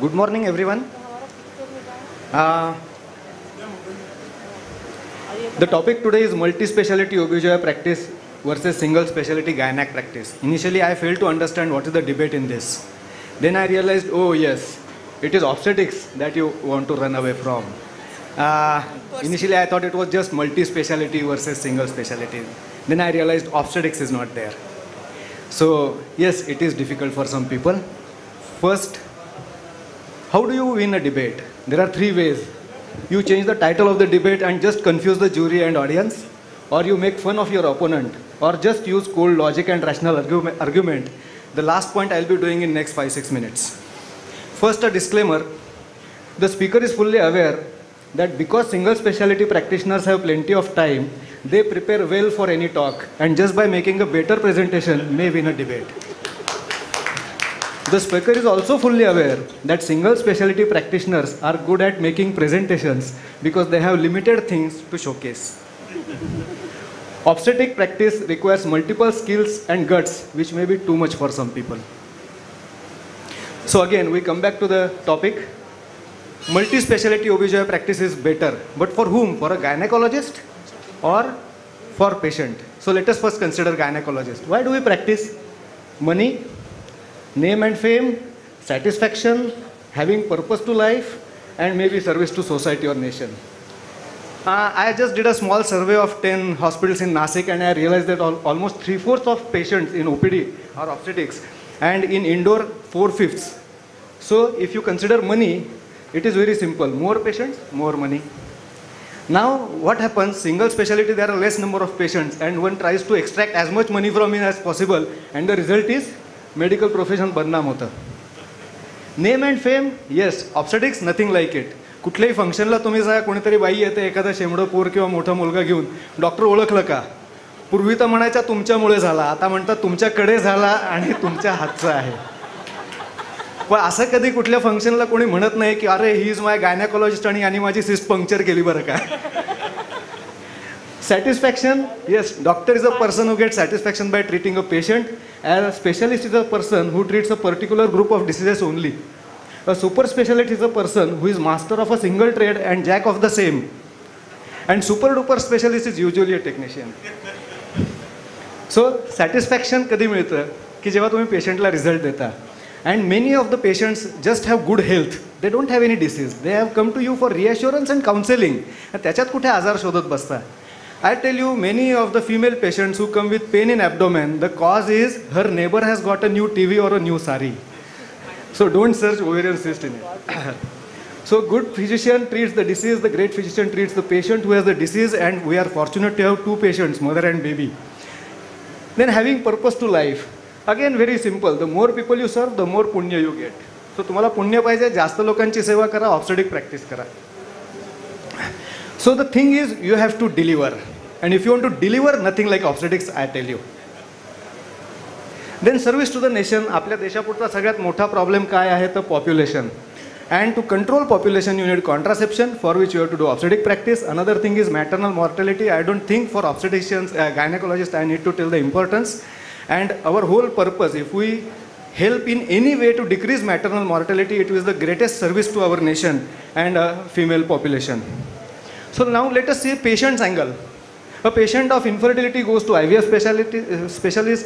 Good morning, everyone. Uh, the topic today is multi-speciality OBGYN practice versus single specialty gynec practice. Initially, I failed to understand what is the debate in this. Then I realized, oh yes, it is obstetrics that you want to run away from. Initially, I thought it was just multi-speciality versus single specialty. Then I realized obstetrics is not there. So yes, it is difficult for some people. First, how do you win a debate? There are three ways. You change the title of the debate and just confuse the jury and audience, or you make fun of your opponent, or just use cold logic and rational argument. The last point I'll be doing in next 5-6 minutes. First, a disclaimer. The speaker is fully aware that because single specialty practitioners have plenty of time, they prepare well for any talk, and just by making a better presentation may win a debate. The speaker is also fully aware that single specialty practitioners are good at making presentations because they have limited things to showcase. Obstetric practice requires multiple skills and guts, which may be too much for some people. So again, we come back to the topic. Multi-specialty OBGYN practice is better, but for whom? For a gynecologist or for patient? So let us first consider gynecologist. Why do we practice? Money, name and fame, satisfaction, having purpose to life, and maybe service to society or nation. I just did a small survey of 10 hospitals in Nasik, and I realized that almost 3/4 of patients in OPD are obstetrics, and in indoor 4/5. So if you consider money, it is very simple. More patients, more money. Now what happens? Single specialty, there are less number of patients, and one tries to extract as much money from it as possible, and the result is medical profession badnaam hota. Name and fame, yes. Obstetrics, nothing like it. कुठल्याही फंक्शनला तुम्ही जा, कोणीतरी by येते एखादा शेमडं पोर किंवा मोठा मुलगा घेऊन, डॉक्टर ओळखलं का? पूर्वी तर म्हणायच्या तुमच्यामुळे झाला, आता म्हणतात तुमच्याकडे झाला आणि तुमच्या हातचा आहे. पण असं कधी कुठल्या फंक्शनला कोणी म्हणत नाही की अरे ही इज माय गायनेकोलॉजिस्ट आणि यांनी माझी सिस्ट पंक्चर केली बरं का. Satisfaction, yes, doctor is a person who gets satisfaction by treating a patient, and a specialist is a person who treats a particular group of diseases only. A super specialist is a person who is master of a single trade and jack of the same. And super duper specialist is usually a technician. So satisfaction कधी मिळतं की जेव्हा तुम्ही पेशंटला result देता. And many of the patients just have good health. They don't have any disease. They have come to you for reassurance and counseling. त्याच्यात कुठे आजार शोधत बसता. I tell you, many of the female patients who come with pain in abdomen, the cause is her neighbor has got a new TV or a new sari. So don't search ovarian cyst in it. So good physician treats the disease, the great physician treats the patient who has the disease, and we are fortunate to have two patients, mother and baby. Then having purpose to life. Again, very simple. The more people you serve, the more punya you get. So तुम्हाला पुण्य पाहिजे, जास्त लोकांची सेवा करा, obstetric practice करा. So the thing is, you have to deliver. And if you want to deliver, nothing like obstetrics, I tell you. Then service to the nation. आपल्या देशापुरता सगळ्यात मोठा प्रॉब्लेम काय आहे तर population. And to control population, you need contraception, for which you have to do obstetric practice. Another thing is maternal mortality. I don't think for obstetricians, gynecologists, I need to tell the importance. And our whole purpose, if we help in any way to decrease maternal mortality, it is the greatest service to our nation and female population. So now let us see patient's angle. A patient of infertility goes to IVF specialist.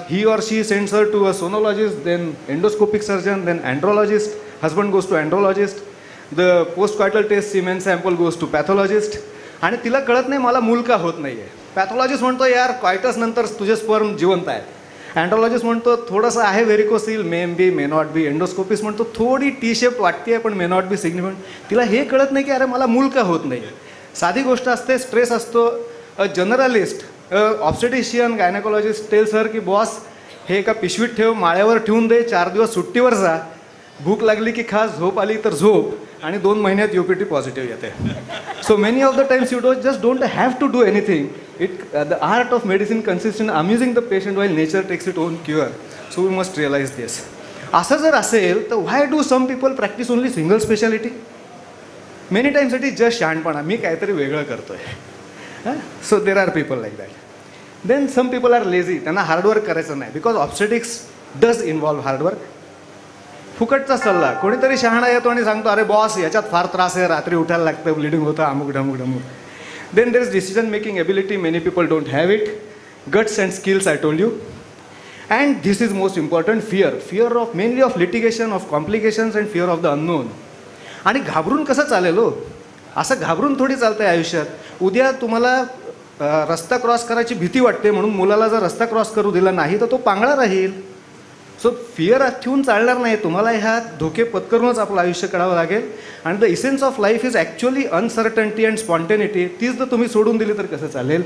He or she sends her to a sonologist, then endoscopic surgeon, then andrologist. Husband goes to andrologist. The postcoital test semen sample goes to pathologist. आणि तिला कळत नाही मला मूल का होत नाहीये. Pathologist म्हणतो यार कॉयटस नंतर तुझे स्पर्म जिवंत आहेत. अँड्रोलॉजिस्ट म्हणतो थोडंसं आहे varicocele, may be may not be. Endoscopist म्हणतो थोडी टी शेप वाटते पण मे नॉट बी सिग्निफिकंट. तिला हे कळत नाही की अरे मला मूल का होत नाही. साधी गोष्ट असते, स्ट्रेस असतो. अ जनरलिस्ट, ऑब्स्टेटिशियन, गायनेकोलॉजिस्ट टेल्स हर की बॉस हे एका पिशवीत ठेव, माळ्यावर ठेवून दे, 4 दिवस सुट्टीवर जा, भूक लागली की खा, झोप आली तर झोप, आणि 2 महिन्यात UPT पॉझिटिव्ह येते. So many of the times you don't have to do anything. The art of medicine consists in amusing the patient while nature takes its own cure. So we must realize this. असं जर असेल तर why do some people practice only single specialty? Many times it is just शहाणपणा, मी काहीतरी वेगळं करतोय. So there are people like that. Then some people are lazy, त्यांना hard work करायचं नाही, because obstetrics does involve hard work. फुकटचा सल्ला. कोणीतरी शहाणा येतो आणि सांगतो अरे बॉस याच्यात फार त्रास आहे, रात्री उठायला लागतं, ब्लिडिंग होतं, अमुक ढमुक ढमुक. Then there is decision making ability, many people don't have it. Guts and skills I told you. And this is most important, fear of mainly of litigation, of complications and fear of the unknown. आणि घाबरून कसं चालेल हो, असं घाबरून थोडी चालतं आहे आयुष्यात. उद्या तुम्हाला रस्ता क्रॉस करायची भीती वाटते म्हणून मुलाला जर रस्ता क्रॉस करू दिला नाही तर तो पांगळा राहील. सो फिअर ठेवून चालणार नाही, तुम्हाला ह्या धोके पत्करूनच आपलं आयुष्य काढावं लागेल. आणि the essence of life is actually uncertainty and spontaneity. तीच जर तुम्ही सोडून दिली तर कसं चालेल.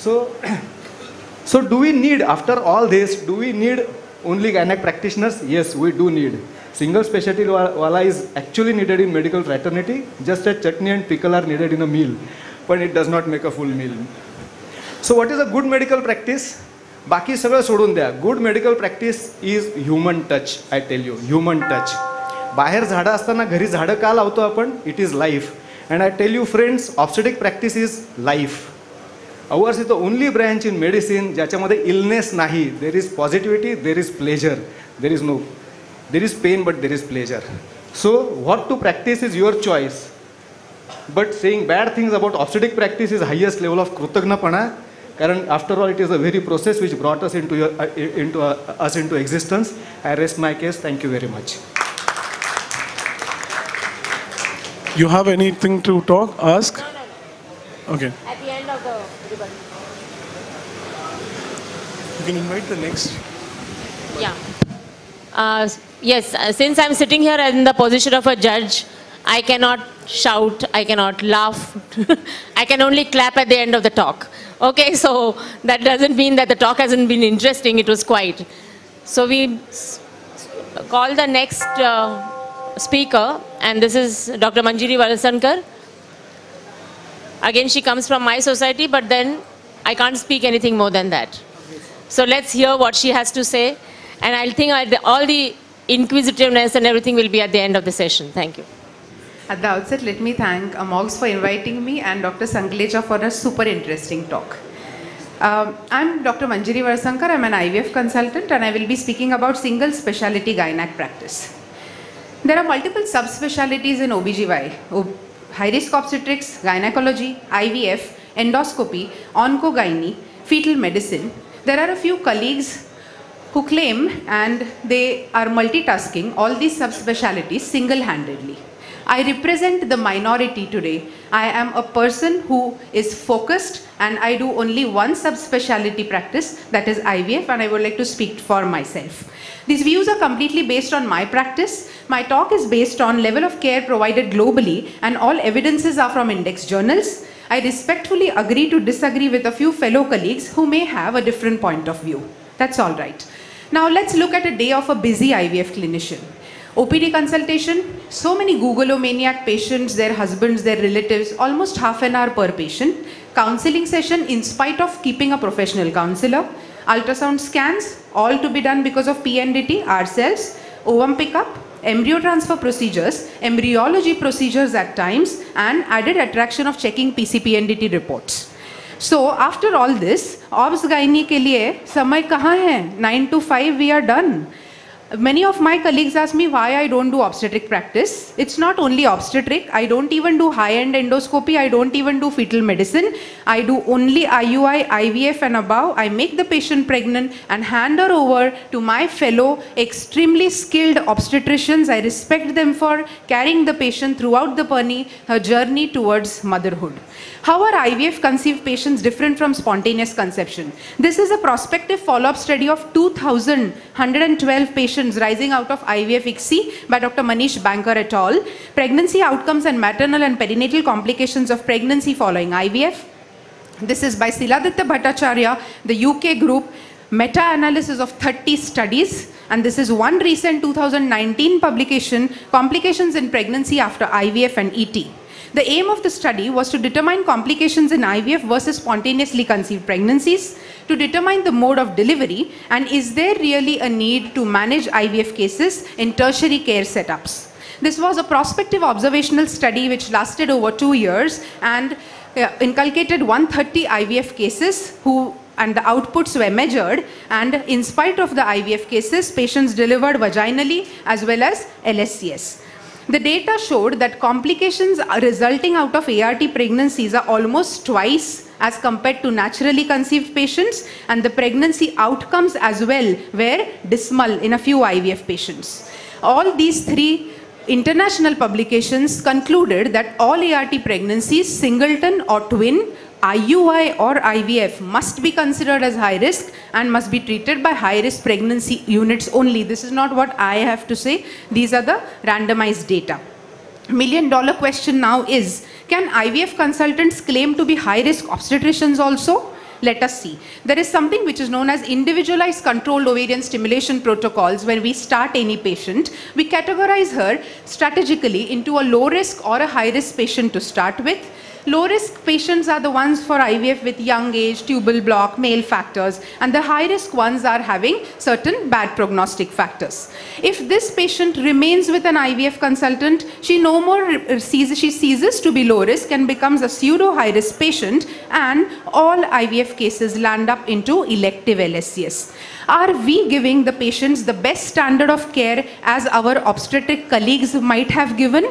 So do we need, after all this, do we need only gynaec practitioners? Yes, we do need. Single specialty wala is actually needed in medical fraternity, just as chutney and pickle are needed in a meal, but it does not make a full meal. So what is a good medical practice? बाकी सगळं सोडून द्या. Good medical practice is human touch. I tell you, human touch. बाहेर झाडं असताना घरी झाडं का लावतो आपण? It is life. And I tell you friends, obstetric practice is life. Ours is the only branch in medicine ज्याच्यामध्ये इलनेस नाही. There is positivity, there is pleasure, there is no, there is pain but there is pleasure. So what to practice is your choice, but saying bad things about obstetric practice is highest level of कृतज्ञपणा, कारण after all it is a very process which brought us into existence. I rest my case. Thank you very much. You have anything to talk, ask? No. Okay. At the end of the ribbon. You can invite the next. Yeah. Yes, since I'm sitting here in the position of a judge, I cannot shout, I cannot laugh. I can only clap at the end of the talk. Okay, so that doesn't mean that the talk hasn't been interesting. It was quite. So we call the next speaker, and this is Dr. Manjiri Valasankar. Again, she comes from my society, but then I can't speak anything more than that. So let's hear what she has to say. And I think all the inquisitiveness and everything will be at the end of the session. Thank you. At the outset, let me thank Amox for inviting me and Dr. Sanglecha for a super interesting talk. I'm Dr. Manjiri Valasankar. I'm an IVF consultant and I will be speaking about single specialty gynec practice. There are multiple subspecialties in OBGY. High-risk obstetrics, gynecology, IVF, endoscopy, oncogyne, fetal medicine. There are a few colleagues who claim, and they are multitasking all these subspecialties single-handedly. I represent the minority today. I am a person who is focused and I do only one subspecialty practice, that is IVF, and I would like to speak for myself. These views are completely based on my practice. My talk is based on level of care provided globally and all evidences are from index journals. I respectfully agree to disagree with a few fellow colleagues who may have a different point of view. That's all right. Now let's look at a day of a busy IVF clinician. OPD consultation, so many Googleomaniac patients, their husbands, their relatives, almost half an hour per patient. Counseling session in spite of keeping a professional counselor. Ultrasound scans, all to be done because of PNDT, ourselves. Ovum pickup, embryo transfer procedures, embryology procedures at times, and added attraction of checking PCPNDT reports. So after all this, obs gynae के लिए समय कहाँ है? 9 to 5 we are done. Many of my colleagues ask me why I don't do obstetric practice. It's not only obstetric. I don't even do high-end endoscopy. I don't even do fetal medicine. I do only IUI, IVF and above. I make the patient pregnant and hand her over to my fellow extremely skilled obstetricians. I respect them for carrying the patient throughout the her journey towards motherhood. How are IVF conceived patients different from spontaneous conception? This is a prospective follow-up study of 2,112 patients rising out of IVF ICSI by Dr. Manish Banker et al. Pregnancy outcomes and maternal and perinatal complications of pregnancy following IVF. This is by Siladitta Bhattacharya, the UK group, meta-analysis of 30 studies. And this is one recent 2019 publication, Complications in Pregnancy After IVF and ET. The aim of the study was to determine complications in IVF versus spontaneously conceived pregnancies, to determine the mode of delivery, and is there really a need to manage IVF cases in tertiary care setups. This was a prospective observational study which lasted over 2 years and inculcated 130 IVF cases who and the outputs were measured, and in spite of the IVF cases, patients delivered vaginally as well as LSCS. The data showed that complications resulting out of ART pregnancies are almost twice as compared to naturally conceived patients, and the pregnancy outcomes as well were dismal in a few IVF patients. All these three international publications concluded that all ART pregnancies, singleton or twin, IUI or IVF, must be considered as high risk and must be treated by high risk pregnancy units only. This is not what I have to say. These are the randomized data. $1,000,000 question now is, can IVF consultants claim to be high risk obstetricians also? Let us see. There is something which is known as individualized controlled ovarian stimulation protocols. When we start any patient, we categorize her strategically into a low risk or a high risk patient to start with. Low risk patients are the ones for IVF with young age, tubal block, male factors, and the high risk ones are having certain bad prognostic factors. If this patient remains with an IVF consultant, she no more ceases to be low risk and becomes a pseudo high risk patient, and all IVF cases land up into elective LSCS. Are we giving the patients the best standard of care as our obstetric colleagues might have given?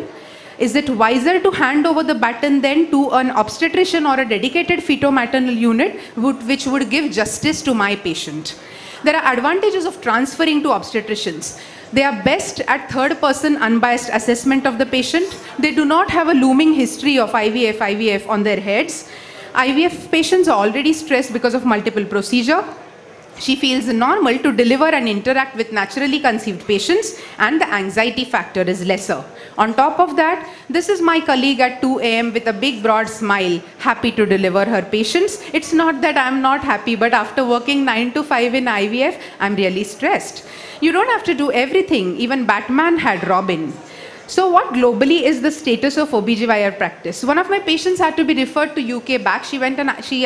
Is it wiser to hand over the baton then to an obstetrician or a dedicated feto-maternal unit which would give justice to my patient? There are advantages of transferring to obstetricians. They are best at third-person unbiased assessment of the patient. They do not have a looming history of IVF on their heads. IVF patients are already stressed because of multiple procedure. She feels normal to deliver and interact with naturally conceived patients, and the anxiety factor is lesser. On top of that, this is my colleague at 2 a.m. with a big broad smile, happy to deliver her patients. It's not that I'm not happy, but after working 9 to 5 in IVF, I'm really stressed. You don't have to do everything. Even Batman had Robin. So what globally is the status of OBGYN practice? One of my patients had to be referred to UK back. She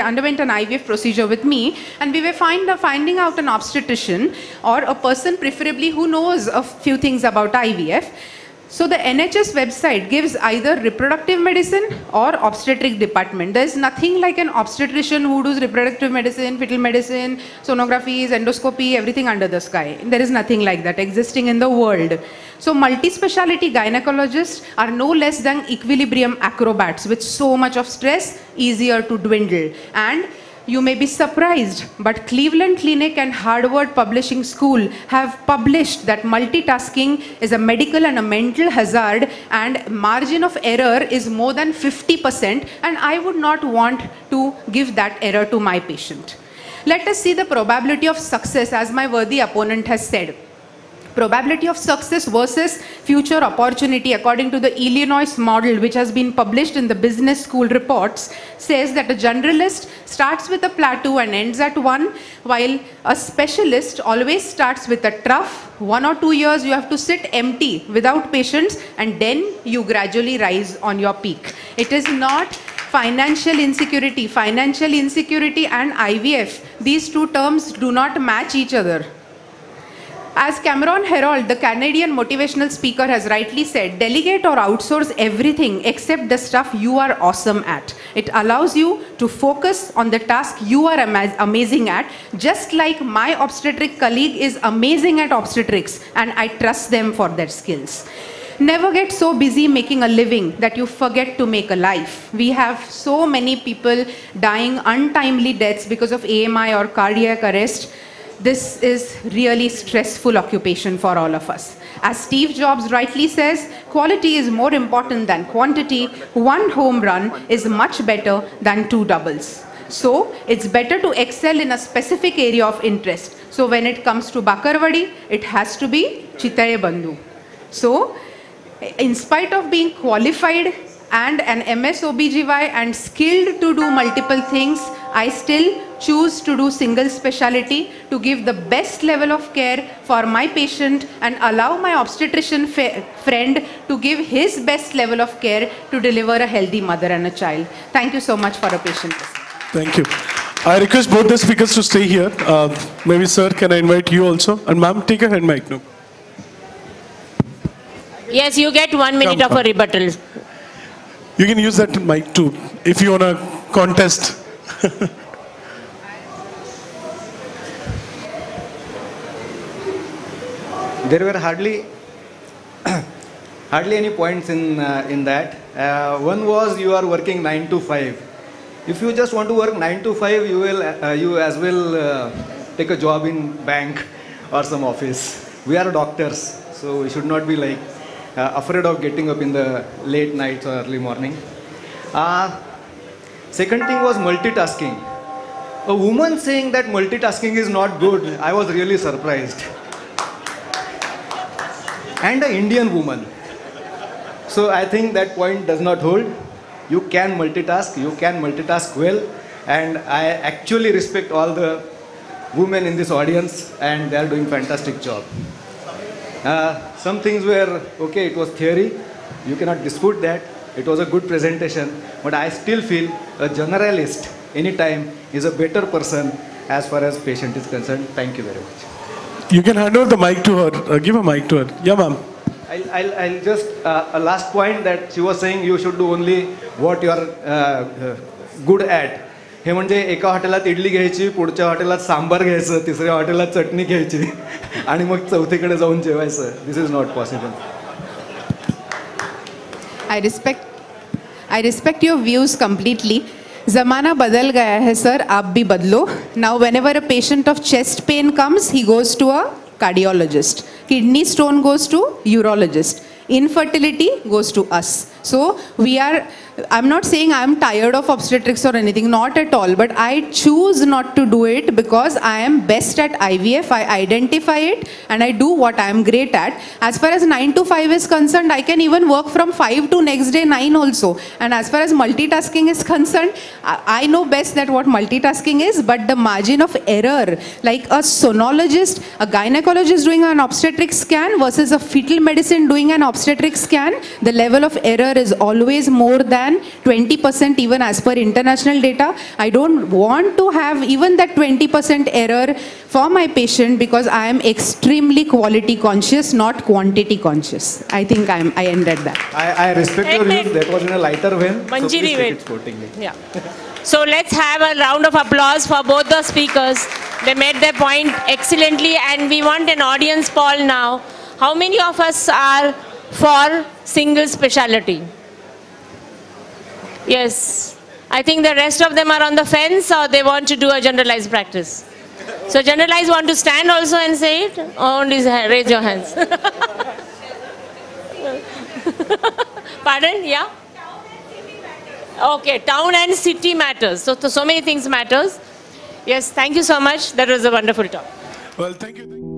underwent an IVF procedure with me, and we were finding out an obstetrician or a person preferably who knows a few things about IVF. So the NHS website gives either reproductive medicine or obstetric department. There's nothing like an obstetrician who does reproductive medicine, fetal medicine, sonographies, endoscopy, everything under the sky. There is nothing like that existing in the world. So multi-speciality gynecologists are no less than equilibrium acrobats with so much of stress, easier to dwindle. And you may be surprised, but Cleveland Clinic and Harvard Publishing School have published that multitasking is a medical and a mental hazard, and margin of error is more than 50%, and I would not want to give that error to my patient. Let us see the probability of success, as my worthy opponent has said. Probability of success versus future opportunity according to the Illinois model, which has been published in the business school reports, says that a generalist starts with a plateau and ends at 1, while a specialist always starts with a trough. 1 or 2 years you have to sit empty without patients, and then you gradually rise on your peak. It is not financial insecurity. Financial insecurity and IVF, these two terms do not match each other. As Cameron Herold, the Canadian motivational speaker, has rightly said, delegate or outsource everything except the stuff you are awesome at. It allows you to focus on the task you are amazing at, just like my obstetric colleague is amazing at obstetrics, and I trust them for their skills. Never get so busy making a living that you forget to make a life. We have so many people dying untimely deaths because of AMI or cardiac arrest. This is really stressful occupation for all of us. As Steve Jobs rightly says, quality is more important than quantity. 1 home run is much better than 2 doubles. So it's better to excel in a specific area of interest. So when it comes to Bakarvadi, it has to be Chitare Bandhu. So in spite of being qualified and an MS OBGY and skilled to do multiple things, I still choose to do single speciality to give the best level of care for my patient and allow my obstetrician friend to give his best level of care to deliver a healthy mother and a child. Thank you so much for a patient. Thank you. I request both the speakers to stay here. Maybe sir, can I invite you also? And ma'am, take a hand mic now. Yes, you get 1 minute of a rebuttal. You can use that mic too, if you want to contest. there were hardly any points in that. One was you are working 9 to 5. If you just want to work 9 to 5, you as well take a job in bank or some office. We are doctors, so we should not be like afraid of getting up in the late nights or early morning. Second thing was multitasking. A woman saying that multitasking is not good, I was really surprised. And an Indian woman. So I think that point does not hold. You can multitask well, and I actually respect all the women in this audience, and they are doing fantastic job. Some things were, okay, it was theory, you cannot dispute that, it was a good presentation, but I still feel a generalist anytime is a better person as far as patient is concerned. Thank you very much. You can hand over the mic to her. Give a mic to her. Yeah, ma'am. I'll just, a last point that she was saying you should do only what you are good at. हे म्हणजे एका हॉटेलात इडली घ्यायची, पुढच्या हॉटेलात सांबार घ्यायचं, तिसऱ्या हॉटेलात चटणी घ्यायची आणि मग चौथीकडे जाऊन जेवायचं. This is not possible. I respect your views completely. ज़माना बदल गया है सर, आप भी बदलो. Now whenever a patient of chest pain comes, he goes to a cardiologist. Kidney stone goes to urologist. Infertility goes to us. So I'm not saying I'm tired of obstetrics or anything, not at all, but I choose not to do it because I am best at IVF, I identify it and I do what I am great at. As far as 9 to 5 is concerned, I can even work from 5 to next day 9 also. And as far as multitasking is concerned, I know best that what multitasking is, but the margin of error, like a sonologist, a gynecologist doing an obstetric scan versus a fetal medicine doing an obstetric scan, the level of error is always more than 20% even as per international data. I don't want to have even that 20% error for my patient because I am extremely quality conscious, not quantity conscious. I think I ended that. I respect your views. That was in a lighter vein. Manjiri, so please take wait. it sportingly. Yeah. So let's have a round of applause for both the speakers. They made their point excellently, and we want an audience poll now. How many of us are for single speciality? Yes. I think the rest of them are on the fence, or they want to do a generalized practice. So generalized want to stand also and say it, or only raise your hands? Pardon? Yeah? Okay, town and city matters. So many things matters. Yes, thank you so much. That was a wonderful talk. Well, thank you.